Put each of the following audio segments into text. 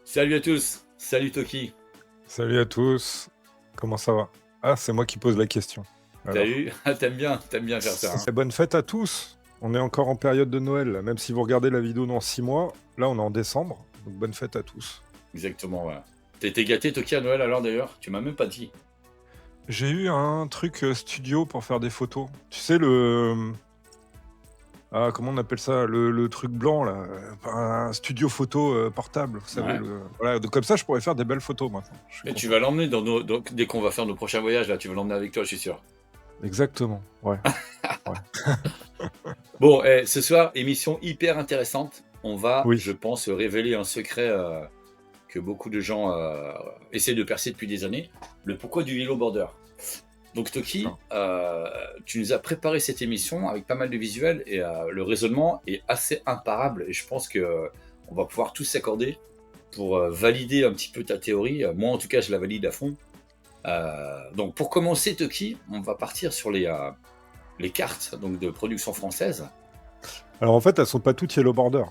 Salut à tous, salut Toki. Salut à tous, comment ça va? Ah, c'est moi qui pose la question. T'as Alors, eu? T'aimes bien faire ça. Hein. Et bonne fête à tous. On est encore en période de Noël, là. Même si vous regardez la vidéo dans 6 mois, là on est en décembre, donc bonne fête à tous. Exactement, voilà. T'as été gâté Toki à Noël alors d'ailleurs? Tu m'as même pas dit. J'ai eu un truc studio pour faire des photos. Tu sais le... Ah, comment on appelle ça? Le truc blanc, là. Un studio photo portable, vous savez. Ouais. Voilà, donc comme ça je pourrais faire des belles photos maintenant. Je suis Et content. tu vas l'emmener dès qu'on va faire nos prochains voyages là, tu vas l'emmener avec toi, je suis sûr. Exactement, ouais. Bon, ce soir, émission hyper intéressante. On va, Oui. je pense, révéler un secret que beaucoup de gens essaient de percer depuis des années. Le pourquoi du Yellow Border. Donc Toki, tu nous as préparé cette émission avec pas mal de visuels et le raisonnement est assez imparable et je pense que on va pouvoir tous s'accorder pour valider un petit peu ta théorie. Moi en tout cas je la valide à fond. Donc pour commencer Toki, on va partir sur les cartes donc, de production française. Alors en fait, elles sont pas toutes Yellow Border.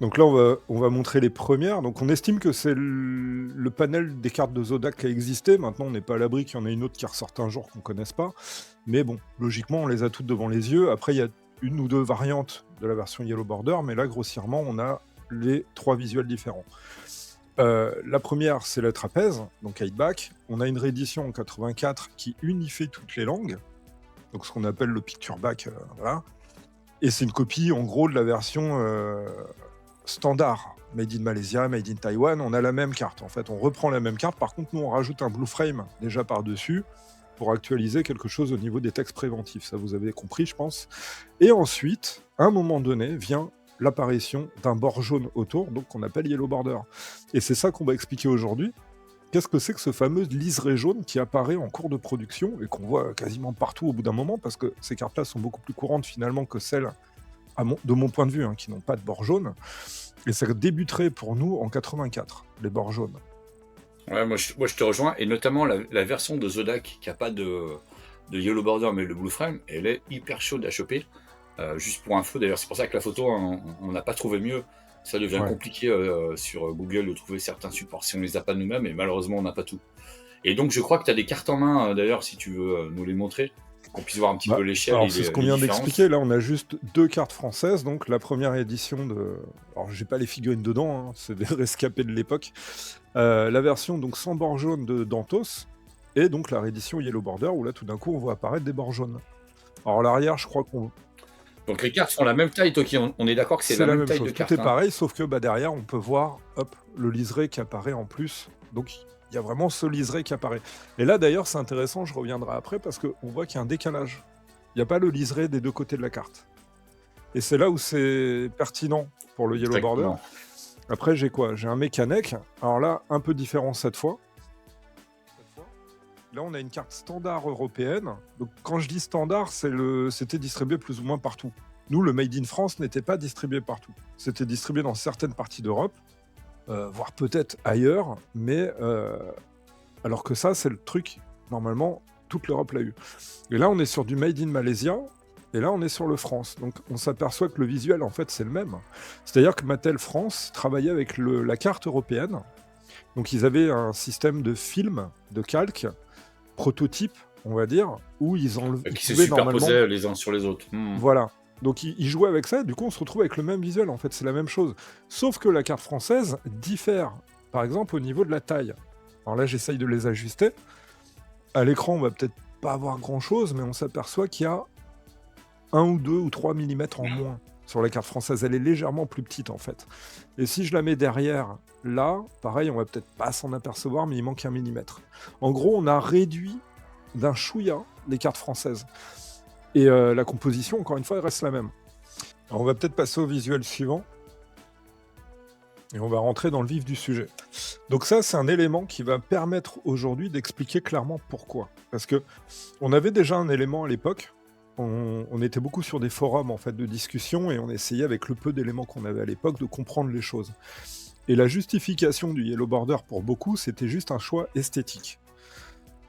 Donc là, on va montrer les premières. Donc on estime que c'est le panel des cartes de Zodac qui a existé. Maintenant, on n'est pas à l'abri qu'il y en ait une autre qui ressorte un jour qu'on ne connaisse pas. Mais bon, logiquement, on les a toutes devant les yeux. Après, il y a une ou deux variantes de la version Yellow Border. Mais là, grossièrement, on a les 3 visuels différents. La première, c'est la trapèze, donc 8-back. On a une réédition en 84 qui unifie toutes les langues. Donc ce qu'on appelle le picture back, voilà. Et c'est une copie, en gros, de la version standard, made in Malaysia, made in Taïwan. On a la même carte, en fait. On reprend la même carte. Par contre, nous, on rajoute un blue frame déjà par-dessus pour actualiser quelque chose au niveau des textes préventifs. Ça, vous avez compris, je pense. Et ensuite, à un moment donné, vient l'apparition d'un bord jaune autour, donc qu'on appelle Yellow Border. Et c'est ça qu'on va expliquer aujourd'hui. Qu'est-ce que c'est que ce fameux liseré jaune qui apparaît en cours de production et qu'on voit quasiment partout au bout d'un moment, parce que ces cartes-là sont beaucoup plus courantes finalement que celles, de mon point de vue, qui n'ont pas de bord jaune. Et ça débuterait pour nous en 84, les bords jaunes. Ouais, moi je te rejoins, et notamment la version de Zodac qui n'a pas de Yellow Border mais le Blue Frame, elle est hyper chaude à choper. Juste pour info, d'ailleurs, c'est pour ça que la photo, on n'a pas trouvé mieux. Ça devient compliqué sur Google de trouver certains supports si on ne les a pas nous-mêmes, et malheureusement on n'a pas tout. Et donc je crois que tu as des cartes en main, d'ailleurs, si tu veux nous les montrer, qu'on puisse voir un petit peu l'échelle. Alors c'est ce qu'on vient d'expliquer, là on a juste 2 cartes françaises, donc la première édition de... Alors j'ai pas les figurines dedans, c'est des rescapés de l'époque. La version donc sans bord jaune de Dantos, et donc la réédition Yellow Border, où là tout d'un coup on voit apparaître des bords jaunes. Alors l'arrière, je crois qu'on... Donc les cartes sont la même taille, Toki, on est d'accord que c'est la même taille chose. de carte. Tout est pareil, sauf que derrière on peut voir le liseré qui apparaît en plus, donc il y a vraiment ce liseré qui apparaît. Et là d'ailleurs c'est intéressant, je reviendrai après, parce qu'on voit qu'il y a un décalage. Il n'y a pas le liseré des deux côtés de la carte. Et c'est là où c'est pertinent pour le Yellow Border. Après j'ai quoi? J'ai un Mechanic, alors là un peu différent cette fois. Là on a une carte standard européenne. Donc quand je dis standard, c'était distribué plus ou moins partout. Nous, le Made in France n'était pas distribué partout. C'était distribué dans certaines parties d'Europe, voire peut-être ailleurs, mais alors que ça, c'est le truc, normalement, toute l'Europe l'a eu. Et là, on est sur du Made in Malaysia, et là, on est sur le France. Donc, on s'aperçoit que le visuel, en fait, c'est le même. C'est-à-dire que Mattel France travaillait avec la carte européenne. Donc, ils avaient un système de film, de calque, prototype, on va dire, où ils qui se superposaient les uns sur les autres. Voilà. Donc ils jouaient avec ça, du coup on se retrouve avec le même visuel, en fait, c'est la même chose. Sauf que la carte française diffère, par exemple au niveau de la taille. Alors là j'essaye de les ajuster. À l'écran on va peut-être pas voir grand-chose, mais on s'aperçoit qu'il y a 1 ou 2 ou 3 millimètres en moins sur la carte française. Elle est légèrement plus petite en fait. Et si je la mets derrière, là, pareil, on va peut-être pas s'en apercevoir, mais il manque 1 millimètre. En gros, on a réduit d'un chouïa les cartes françaises. Et la composition, encore une fois, elle reste la même. Alors, on va peut-être passer au visuel suivant. Et on va rentrer dans le vif du sujet. Donc ça, c'est un élément qui va permettre aujourd'hui d'expliquer clairement pourquoi. Parce que on avait déjà un élément à l'époque. On était beaucoup sur des forums en fait de discussion et on essayait avec le peu d'éléments qu'on avait à l'époque de comprendre les choses. Et la justification du Yellow Border pour beaucoup, c'était juste un choix esthétique.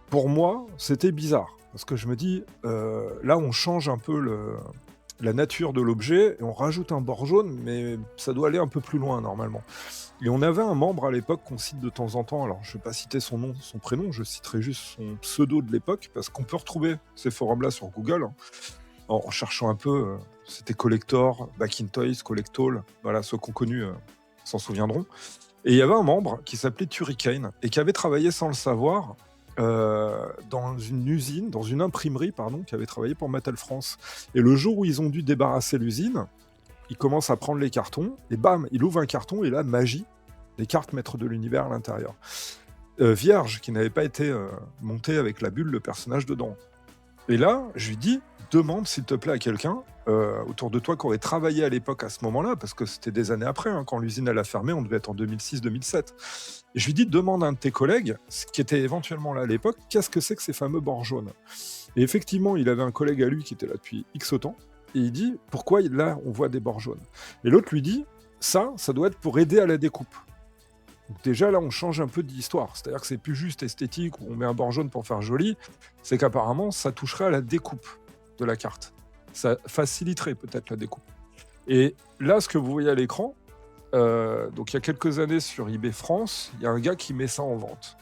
Pour moi, c'était bizarre parce que je me dis, là, on change un peu la nature de l'objet et on rajoute un bord jaune, mais ça doit aller un peu plus loin normalement. Et on avait un membre à l'époque qu'on cite de temps en temps, alors je ne vais pas citer son nom, son prénom, je citerai juste son pseudo de l'époque, parce qu'on peut retrouver ces forums-là sur Google, hein, en cherchant un peu, c'était Collector, Back in Toys, Collectall, voilà, ceux qu'on connu s'en souviendront. Et il y avait un membre qui s'appelait Turricane, et qui avait travaillé sans le savoir dans une usine, dans une imprimerie, pardon, qui avait travaillé pour Mattel France. Et le jour où ils ont dû débarrasser l'usine, il commence à prendre les cartons, et bam, il ouvre un carton, et là, magie, les cartes maîtres de l'univers à l'intérieur. Vierge, qui n'avait pas été montée avec la bulle, le personnage dedans. Et là, je lui dis, demande s'il te plaît à quelqu'un autour de toi qui aurait travaillé à l'époque à ce moment-là, parce que c'était des années après, hein, quand l'usine elle a fermé, on devait être en 2006-2007. Et je lui dis, demande à un de tes collègues, qui était éventuellement là à l'époque, qu'est-ce que c'est que ces fameux bords jaunes. Et effectivement, il avait un collègue à lui qui était là depuis X temps, et il dit, pourquoi là on voit des bords jaunes. Et l'autre lui dit, ça doit être pour aider à la découpe. Donc déjà là on change un peu d'histoire, c'est-à-dire que c'est plus juste esthétique où on met un bord jaune pour faire joli, c'est qu'apparemment ça toucherait à la découpe de la carte. Ça faciliterait peut-être la découpe. Et là ce que vous voyez à l'écran, donc il y a quelques années sur eBay France, il y a un gars qui met ça en vente.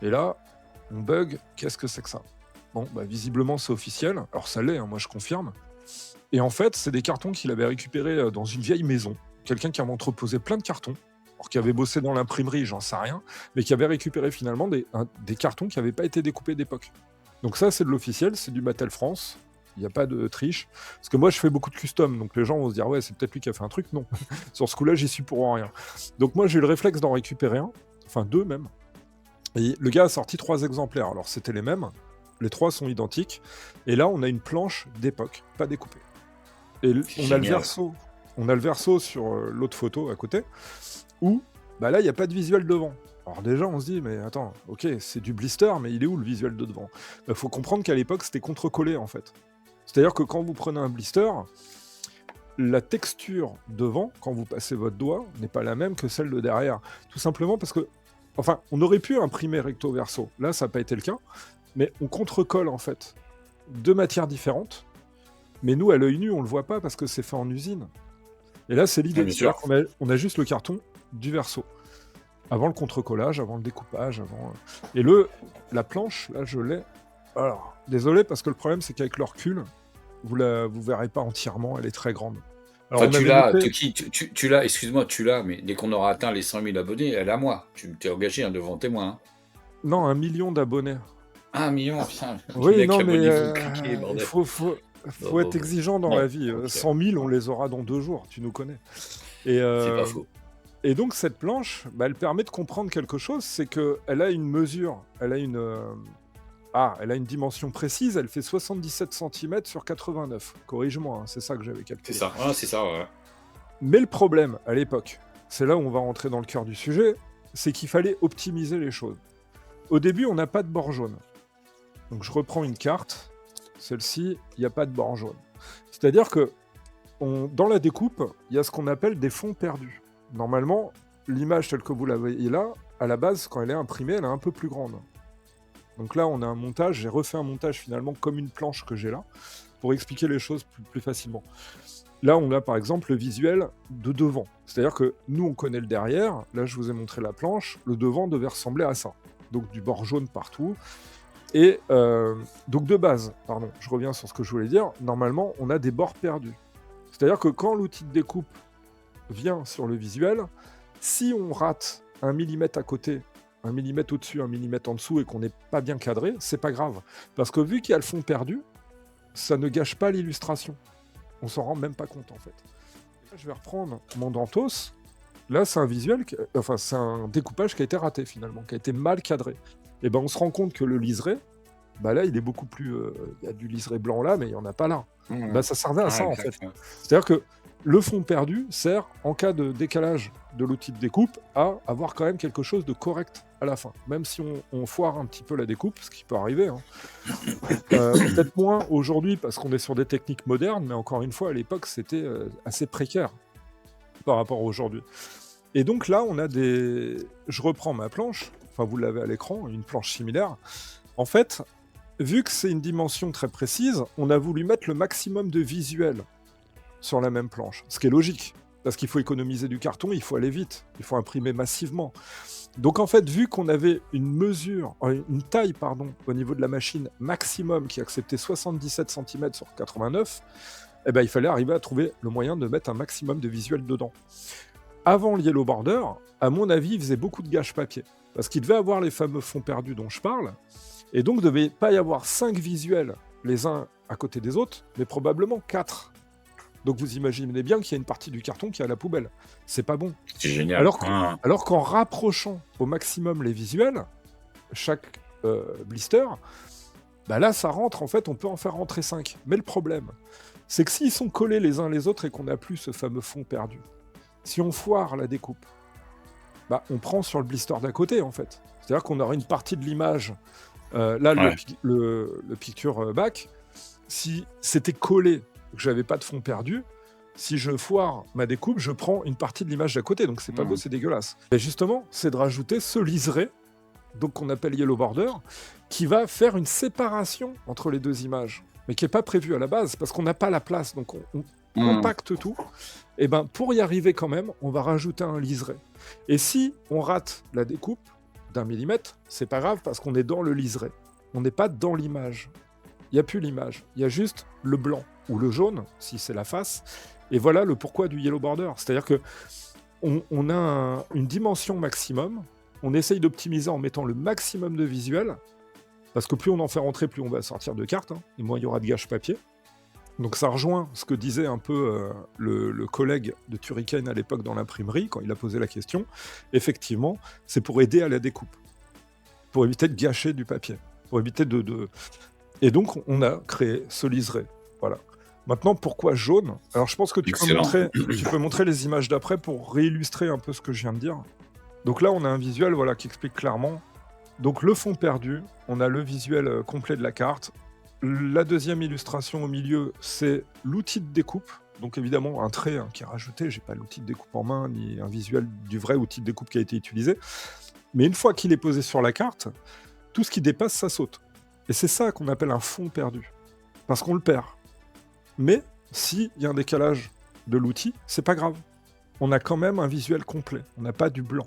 Et là, on bug, qu'est-ce que c'est que ça? Bon, bah visiblement c'est officiel, alors ça l'est, hein, moi je confirme. Et en fait, c'est des cartons qu'il avait récupérés dans une vieille maison. Quelqu'un qui avait entreposé plein de cartons, alors qui avait bossé dans l'imprimerie, j'en sais rien, mais qui avait récupéré finalement des cartons qui n'avaient pas été découpés d'époque. Donc ça, c'est de l'officiel, c'est du Mattel France. Il n'y a pas de triche. Parce que moi, je fais beaucoup de custom, donc les gens vont se dire, ouais, c'est peut-être lui qui a fait un truc. Non, sur ce coup-là, j'y suis pour rien. Donc moi, j'ai eu le réflexe d'en récupérer un, enfin 2 même. Et le gars a sorti 3 exemplaires. Alors c'était les mêmes, les 3 sont identiques. Et là, on a une planche d'époque, pas découpée. Et on a le verso sur l'autre photo à côté, où bah là, il n'y a pas de visuel devant. Alors déjà, on se dit, mais attends, ok, c'est du blister, mais il est où le visuel de devant? Il faut comprendre qu'à l'époque, c'était contre-collé, en fait. C'est-à-dire que quand vous prenez un blister, la texture devant, quand vous passez votre doigt, n'est pas la même que celle de derrière. Tout simplement parce que, enfin, on aurait pu imprimer recto-verso. Là, ça n'a pas été le cas, mais on contre-colle, en fait, 2 matières différentes. Mais nous, à l'œil nu, on le voit pas parce que c'est fait en usine. Et là, c'est l'idée. C'est-à-dire qu'on a juste le carton du verso. Avant le contre-collage, avant le découpage, avant... Et la planche, là, je l'ai... Alors, désolé, parce que le problème, c'est qu'avec le recul, vous verrez pas entièrement, elle est très grande. Alors, enfin, tu l'as, excuse-moi, tu l'as, mais dès qu'on aura atteint les 100 000 abonnés, elle est à moi. Tu t'es engagé devant témoin. Hein. Non, 1 million d'abonnés. 1 million, putain. Oui, non, mais il faut être exigeant dans la vie. Okay. 100 000, on les aura dans 2 jours, tu nous connais. Et, c'est pas faux. Et donc cette planche, bah, elle permet de comprendre quelque chose, c'est qu'elle a une mesure, elle a une dimension précise, elle fait 77 cm sur 89. Corrige-moi, hein, c'est ça que j'avais calculé. C'est ça, ouais. Mais le problème, à l'époque, c'est là où on va rentrer dans le cœur du sujet, c'est qu'il fallait optimiser les choses. Au début, on n'a pas de bord jaune. Donc je reprends une carte, celle-ci, il n'y a pas de bord jaune. C'est-à-dire que dans la découpe, il y a ce qu'on appelle des fonds perdus. Normalement, l'image telle que vous la voyez là, à la base, quand elle est imprimée, elle est un peu plus grande. Donc là, on a un montage, j'ai refait un montage finalement comme une planche que j'ai là, pour expliquer les choses plus facilement. Là, on a par exemple le visuel de devant. C'est-à-dire que nous, on connaît le derrière, là je vous ai montré la planche, le devant devait ressembler à ça. Donc du bord jaune partout. Et donc de base, pardon, je reviens sur ce que je voulais dire, normalement, on a des bords perdus. C'est-à-dire que quand l'outil de découpe vient sur le visuel, si on rate 1 millimètre à côté, 1 millimètre au-dessus, 1 millimètre en dessous et qu'on n'est pas bien cadré, c'est pas grave. Parce que vu qu'il y a le fond perdu, ça ne gâche pas l'illustration. On s'en rend même pas compte en fait. Et là, je vais reprendre mon Dantos. Là, c'est un visuel, enfin, c'est un découpage qui a été raté finalement, qui a été mal cadré. Et ben, on se rend compte que le liseré, bah là, il est beaucoup plus. Il y a du liseré blanc là, mais il n'y en a pas là. Bah, ça servait à ça en fait. Exactement. C'est-à-dire que le fond perdu sert, en cas de décalage de l'outil de découpe, à avoir quand même quelque chose de correct à la fin. Même si on foire un petit peu la découpe, ce qui peut arriver. Hein. Peut-être moins aujourd'hui parce qu'on est sur des techniques modernes, mais encore une fois, à l'époque, c'était assez précaire par rapport à aujourd'hui. Et donc là, on a des... Je reprends ma planche, enfin vous l'avez à l'écran, une planche similaire. En fait, vu que c'est une dimension très précise, on a voulu mettre le maximum de visuel sur la même planche, ce qui est logique, parce qu'il faut économiser du carton, il faut aller vite, il faut imprimer massivement. Donc en fait, vu qu'on avait une taille au niveau de la machine maximum qui acceptait 77 cm sur 89, eh ben, il fallait arriver à trouver le moyen de mettre un maximum de visuel dedans. Avant le Yellow Border, à mon avis, il faisait beaucoup de gâche papier, parce qu'il devait avoir les fameux fonds perdus dont je parle, et donc il ne devait pas y avoir 5 visuels les uns à côté des autres, mais probablement 4. Donc vous imaginez bien qu'il y a une partie du carton qui est à la poubelle. C'est pas bon. C'est génial. Alors qu'en rapprochant au maximum les visuels, chaque blister, bah là ça rentre, en fait on peut en faire rentrer 5. Mais le problème, c'est que s'ils sont collés les uns les autres et qu'on n'a plus ce fameux fond perdu, si on foire la découpe, bah on prend sur le blister d'à côté en fait. C'est-à-dire qu'on aura une partie de l'image, le picture back, si c'était collé, que j'avais pas de fond perdu, si je foire ma découpe, je prends une partie de l'image d'à côté, donc c'est pas beau, c'est dégueulasse. Et justement, c'est de rajouter ce liseré, donc qu'on appelle Yellow Border, qui va faire une séparation entre les deux images, mais qui n'est pas prévu à la base, parce qu'on n'a pas la place, donc on compacte tout. Et ben pour y arriver quand même, on va rajouter un liseré. Et si on rate la découpe d'1 millimètre, c'est pas grave, parce qu'on est dans le liseré. On n'est pas dans l'image. Il n'y a plus l'image, il y a juste le blanc ou le jaune, si c'est la face. Et voilà le pourquoi du Yellow Border. C'est-à-dire que on a une dimension maximum, on essaye d'optimiser en mettant le maximum de visuel, parce que plus on en fait rentrer, plus on va sortir de cartes, et moins il y aura de gâche papier. Donc ça rejoint ce que disait un peu le collègue de Turrican à l'époque dans l'imprimerie, quand il a posé la question. Effectivement, c'est pour aider à la découpe, pour éviter de gâcher du papier, pour éviter de... Et donc, on a créé ce liseré. Voilà. Maintenant, pourquoi jaune? Alors, je pense que tu peux montrer les images d'après pour réillustrer un peu ce que je viens de dire. Donc là, on a un visuel qui explique clairement. Donc, le fond perdu, on a le visuel complet de la carte. La deuxième illustration au milieu, c'est l'outil de découpe. Donc, évidemment, un trait qui est rajouté. Je n'ai pas l'outil de découpe en main, ni un visuel du vrai outil de découpe qui a été utilisé. Mais une fois qu'il est posé sur la carte, tout ce qui dépasse, ça saute. Et c'est ça qu'on appelle un fond perdu, parce qu'on le perd. Mais s'il y a un décalage de l'outil, c'est pas grave. On a quand même un visuel complet, on n'a pas du blanc.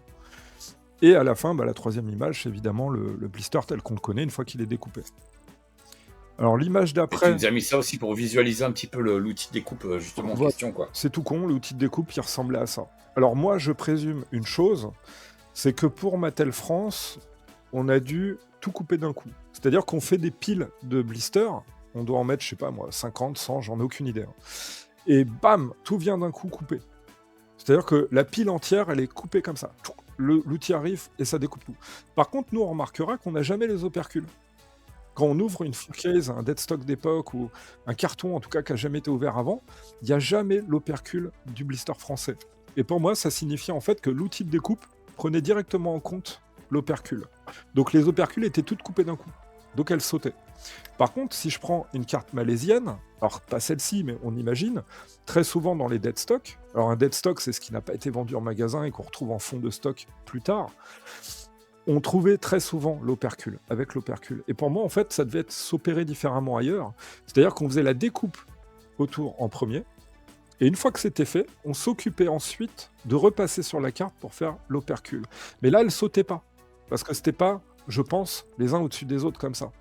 Et à la fin, la troisième image, c'est évidemment le blister tel qu'on le connaît une fois qu'il est découpé. Alors l'image d'après... Tu nous as mis ça aussi pour visualiser un petit peu l'outil de découpe justement en question, quoi. C'est tout con, l'outil de découpe qui ressemblait à ça. Alors moi, je présume une chose, c'est que pour Mattel France, on a dû tout couper d'un coup. C'est-à-dire qu'on fait des piles de blisters, on doit en mettre, je sais pas moi, 50, 100, j'en ai aucune idée. Et bam, tout vient d'un coup coupé. C'est-à-dire que la pile entière, elle est coupée comme ça. L'outil arrive et ça découpe tout. Par contre, nous, on remarquera qu'on n'a jamais les opercules. Quand on ouvre une full case, un deadstock d'époque ou un carton, en tout cas, qui n'a jamais été ouvert avant, il n'y a jamais l'opercule du blister français. Et pour moi, ça signifie en fait que l'outil de découpe prenait directement en compte l'opercule. Donc les opercules étaient toutes coupées d'un coup. Donc elles sautaient. Par contre, si je prends une carte malaisienne, alors pas celle-ci, mais on imagine, très souvent dans les deadstock, alors un deadstock, c'est ce qui n'a pas été vendu en magasin et qu'on retrouve en fond de stock plus tard, on trouvait très souvent l'opercule, avec l'opercule. Et pour moi, en fait, ça devait s'opérer différemment ailleurs. C'est-à-dire qu'on faisait la découpe autour en premier, et une fois que c'était fait, on s'occupait ensuite de repasser sur la carte pour faire l'opercule. Mais là, elle sautait pas, parce que c'était pas, je pense, les uns au-dessus des autres comme ça.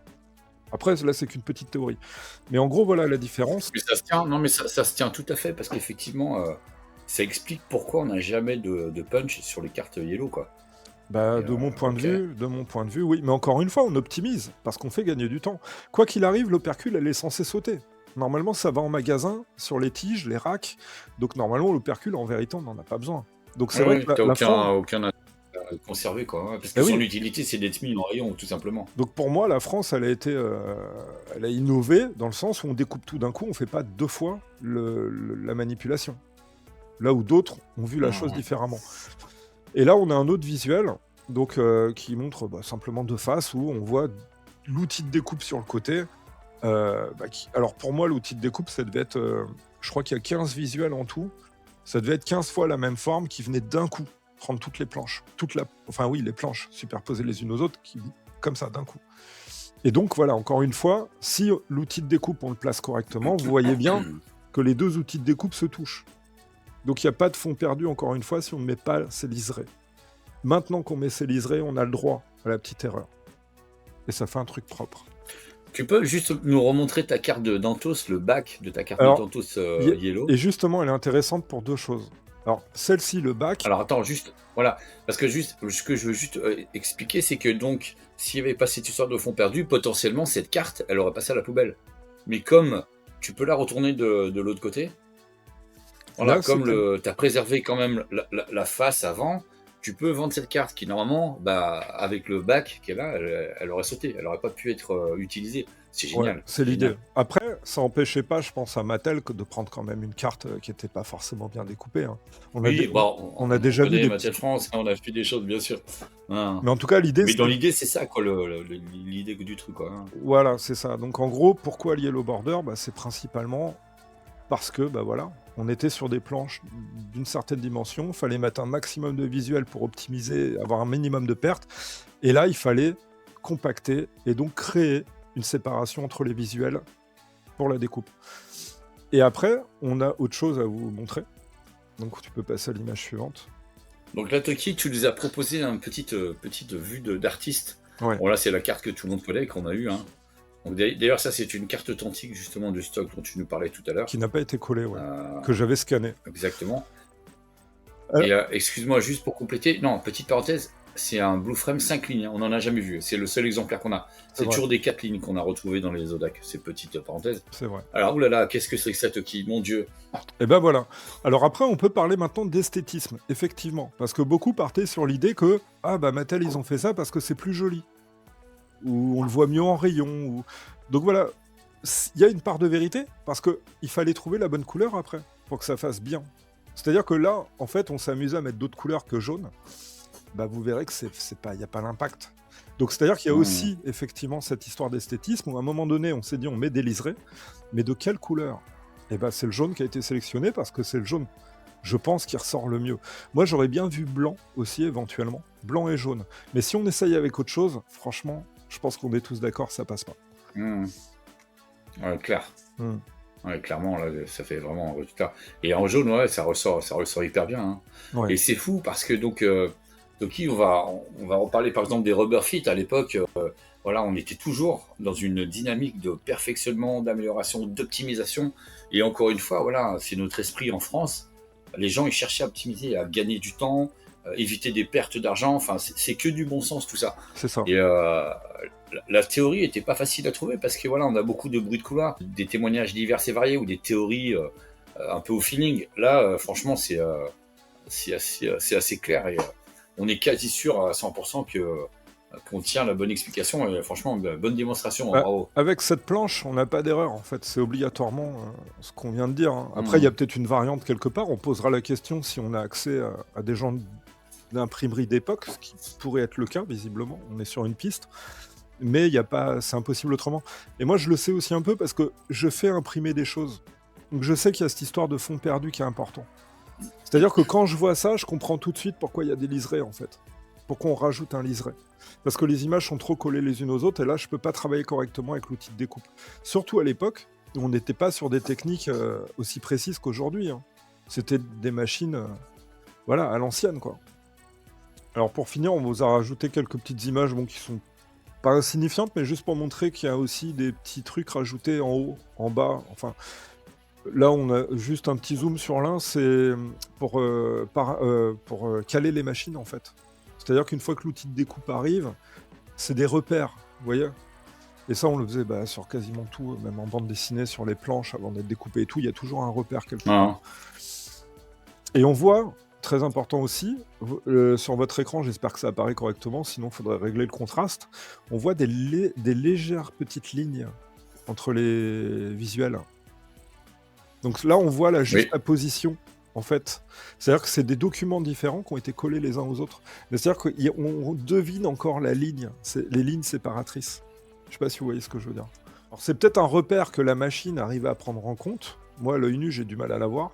Après, là, c'est qu'une petite théorie. Mais en gros, voilà la différence. Mais ça se tient, non, mais ça se tient tout à fait parce qu'effectivement, ça explique pourquoi on n'a jamais de punch sur les cartes yellow, quoi. Bah, Et OK. de mon point de vue, oui. Mais encore une fois, on optimise parce qu'on fait gagner du temps. Quoi qu'il arrive, l'opercule, elle est censée sauter. Normalement, ça va en magasin, sur les tiges, les racks. Donc normalement, l'opercule, en vérité, on n'en a pas besoin. Donc c'est Oui, vrai que oui, tu la France, aucun intérêt à le conserver, quoi, ouais, parce que eh son oui. utilité, c'est d'être mis en rayon, tout simplement. Donc pour moi, la France, elle a innové dans le sens où on découpe tout d'un coup, on fait pas deux fois la manipulation. Là où d'autres ont vu la chose Mmh. différemment. Et là, on a un autre visuel, donc qui montre simplement deux faces où on voit l'outil de découpe sur le côté. Alors pour moi, l'outil de découpe, ça devait être, je crois qu'il y a 15 visuels en tout. Ça devait être 15 fois la même forme qui venait d'un coup prendre toutes les planches. Enfin oui, les planches superposées les unes aux autres, comme ça, d'un coup. Et donc voilà, encore une fois, si l'outil de découpe, on le place correctement, vous voyez bien que les deux outils de découpe se touchent. Donc il n'y a pas de fond perdu, encore une fois, si on ne met pas ces liserés. Maintenant qu'on met ces liserés, on a le droit à la petite erreur. Et ça fait un truc propre. Tu peux juste nous remontrer ta carte de Dantos, le back de ta carte de Alors, Dantos, y- yellow? et justement, elle est intéressante pour deux choses. Alors, celle-ci, le bac, Alors attends, juste, voilà, parce que juste, ce que je veux juste expliquer, c'est que donc, s'il n'y avait pas cette histoire de fond perdu, potentiellement, cette carte, elle aurait passé à la poubelle. Mais comme tu peux la retourner de l'autre côté, voilà, là, c'est comme comme... tu as préservé quand même la face avant, tu peux vendre cette carte qui, normalement, bah, avec le back qui est là, elle aurait sauté, elle n'aurait pas pu être utilisée. C'est Ouais, génial, c'est c'est l'idée. génial. Après, ça n'empêchait pas, je pense, à Mattel de prendre quand même une carte qui n'était pas forcément bien découpée, hein. Oui, bon, On a on déjà vu connaît des Mattel petites... France, on a fait des choses, bien sûr. Hein. Mais en tout cas, l'idée, Mais dans c'est... l'idée, c'est ça, quoi, l'idée du truc, quoi. Hein. Voilà, c'est ça. Donc en gros, pourquoi Yellow Border? C'est principalement parce que, voilà, on était sur des planches d'une certaine dimension, fallait mettre un maximum de visuel pour optimiser, avoir un minimum de pertes, et là, il fallait compacter et donc créer une séparation entre les visuels pour la découpe. Et après, on a autre chose à vous montrer. Donc tu peux passer à l'image suivante. Donc là, Toki, tu nous as proposé une petite vue d'artiste. Ouais. Bon, là, c'est la carte que tout le monde connaît, qu'on a eue. Hein. D'ailleurs, ça, c'est une carte authentique, justement, de stock dont tu nous parlais tout à l'heure. Qui n'a pas été collée, ouais. Euh, Que j'avais scanné. exactement. Euh, Et excuse-moi, juste pour compléter, non, petite parenthèse, c'est un Blue Frame 5 lignes, hein, on n'en a jamais vu, c'est le seul exemplaire qu'on a. C'est C'est vrai. toujours des 4 lignes qu'on a retrouvées dans les Zodac, ces petites parenthèses. C'est vrai. Alors, oulala, qu'est-ce que c'est que ça, Toki? Mon Dieu. Et ben voilà. Alors après, on peut parler maintenant d'esthétisme, effectivement. Parce que beaucoup partaient sur l'idée que, Mattel, ils ont fait ça parce que c'est plus joli. Ou on le voit mieux en rayon. Donc voilà, il y a une part de vérité, parce qu'il fallait trouver la bonne couleur après, pour que ça fasse bien. C'est-à-dire que là, en fait, on s'amusait à mettre d'autres couleurs que jaune. Vous verrez que il n'y a pas l'impact. Donc c'est-à-dire qu'il y a Mmh. aussi effectivement cette histoire d'esthétisme où à un moment donné on s'est dit on met des liserés, mais de quelle couleur? Et c'est le jaune qui a été sélectionné parce que c'est le jaune, je pense, qui ressort le mieux. Moi j'aurais bien vu blanc aussi éventuellement, blanc et jaune. Mais si on essaye avec autre chose, franchement, je pense qu'on est tous d'accord, ça passe pas. Mmh. Ouais, clair. Hmm. Ouais, clairement, là, ça fait vraiment un résultat. Et en jaune, ouais, ça ressort hyper bien. Hein. Ouais. Et c'est fou parce que donc, Toki, on va reparler par exemple des Rubber Fit. À l'époque, voilà, on était toujours dans une dynamique de perfectionnement, d'amélioration, d'optimisation. Et encore une fois, voilà, c'est notre esprit en France. Les gens, ils cherchaient à optimiser, à gagner du temps, éviter des pertes d'argent. Enfin, c'est que du bon sens tout ça. C'est ça. Et la théorie était pas facile à trouver parce que voilà, on a beaucoup de bruits de couloir, des témoignages divers et variés ou des théories un peu au feeling. Là, franchement, c'est assez clair et on est quasi sûr à 100% qu'on tient la bonne explication. Et franchement, bonne démonstration, hein, bravo. Avec cette planche, on n'a pas d'erreur en fait, c'est obligatoirement ce qu'on vient de dire. Hein. Après, il y a Mmh. peut-être une variante quelque part, on posera la question si on a accès à des gens d'imprimerie d'époque, ce qui pourrait être le cas visiblement, on est sur une piste. Mais il y a pas, c'est impossible autrement. Et moi, je le sais aussi un peu parce que je fais imprimer des choses. Donc je sais qu'il y a cette histoire de fond perdu qui est important. C'est-à-dire que quand je vois ça, je comprends tout de suite pourquoi il y a des liserés en fait. Pourquoi on rajoute un liseret. Parce que les images sont trop collées les unes aux autres et là, je peux pas travailler correctement avec l'outil de découpe. Surtout à l'époque où on n'était pas sur des techniques aussi précises qu'aujourd'hui. Hein. C'était des machines, à l'ancienne quoi. Alors pour finir, on vous a rajouté quelques petites images qui sont pas insignifiante, mais juste pour montrer qu'il y a aussi des petits trucs rajoutés en haut, en bas. Enfin, là, on a juste un petit zoom sur l'un, c'est pour caler les machines, en fait. C'est-à-dire qu'une fois que l'outil de découpe arrive, c'est des repères, vous voyez. Et ça, on le faisait sur quasiment tout, même en bande dessinée, sur les planches, avant d'être découpé et tout, il y a toujours un repère quelque part. Et on voit, très important aussi, sur votre écran, j'espère que ça apparaît correctement, sinon il faudrait régler le contraste, on voit des légères petites lignes entre les visuels. Donc là, on voit la juxtaposition, en fait. C'est-à-dire que c'est des documents différents qui ont été collés les uns aux autres. Mais c'est-à-dire qu'on devine encore la ligne, les lignes séparatrices. Je sais pas si vous voyez ce que je veux dire. Alors c'est peut-être un repère que la machine arrive à prendre en compte. Moi, à l'œil nu, j'ai du mal à la voir.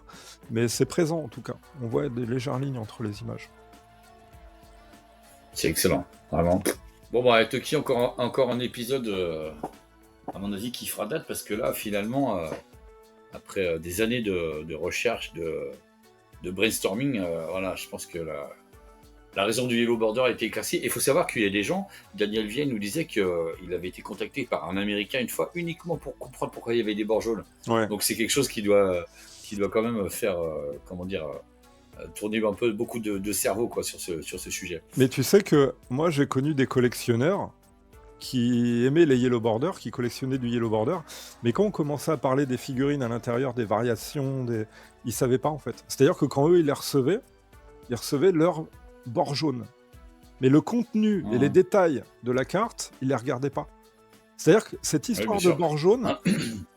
Mais c'est présent, en tout cas. On voit des légères lignes entre les images. C'est excellent, vraiment. Bon, bah, Toki, encore un épisode, à mon avis, qui fera date, parce que là, finalement, après des années de recherche, de brainstorming, voilà, je pense que la raison du Yellow Border a été éclaircie. Et il faut savoir qu'il y a des gens, Daniel Vienne nous disait qu'il avait été contacté par un Américain une fois uniquement pour comprendre pourquoi il y avait des bords jaunes. Ouais. Donc c'est quelque chose qui doit quand même faire, tourner un peu beaucoup de cerveau quoi, sur ce sujet. Mais tu sais que moi j'ai connu des collectionneurs qui aimaient les Yellow Border, qui collectionnaient du Yellow Border, mais quand on commençait à parler des figurines à l'intérieur, des variations, ils savaient pas en fait. C'est-à-dire que quand eux ils recevaient leur bord jaune. Mais le contenu et les détails de la carte, ils les regardaient pas. C'est-à-dire que cette histoire de bord jaune,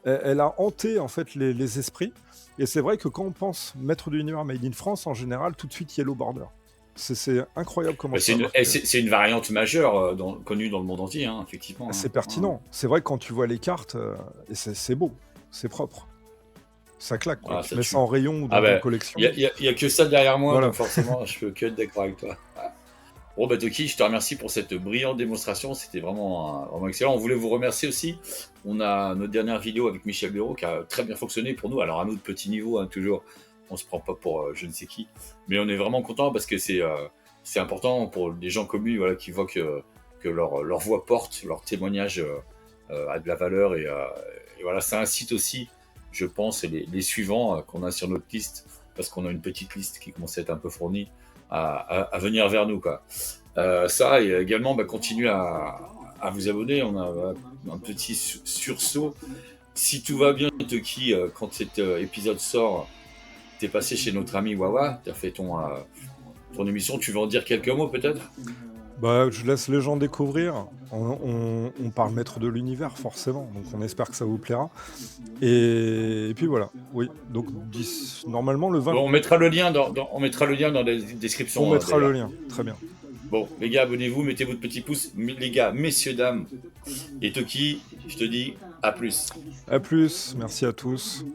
elle a hanté en fait les esprits. Et c'est vrai que quand on pense Maître de l'Univers Made in France, en général, tout de suite Yellow Border. C'est incroyable comment c'est une variante majeure connue dans le monde entier, hein, effectivement. C'est pertinent. C'est vrai que quand tu vois les cartes, c'est beau, c'est propre. Ça claque, quoi. Tu mets ça en rayon ou dans une collection. Il n'y a que ça derrière moi, voilà. Donc forcément, je peux que être d'accord avec toi. Bon, bah, Toki, je te remercie pour cette brillante démonstration. C'était vraiment excellent. On voulait vous remercier aussi. On a notre dernière vidéo avec Michel Bureau qui a très bien fonctionné pour nous. Alors, à notre petit niveau, hein, toujours, on se prend pas pour je ne sais qui. Mais on est vraiment content parce que c'est important pour les gens comme lui, voilà, qui voient que leur voix porte, leur témoignage a de la valeur. Et voilà, ça incite aussi, je pense, les suivants qu'on a sur notre liste, parce qu'on a une petite liste qui commence à être un peu fournie, à venir vers nous, quoi. Ça, et également, continuez à vous abonner. On a un petit sursaut. Si tout va bien, Toki, quand cet épisode sort, t'es passé chez notre ami Wawa, t'as fait ton émission. Tu veux en dire quelques mots, peut-être ? Je laisse les gens découvrir. On parle Maître de l'Univers, forcément. Donc, on espère que ça vous plaira. Et puis voilà. Oui. Donc, normalement, le 20... Bon, on mettra le lien dans la description. On mettra le lien. Très bien. Bon, les gars, abonnez-vous, mettez votre petit pouce. Les gars, messieurs, dames. Et Toki, je te dis à plus. À plus. Merci à tous.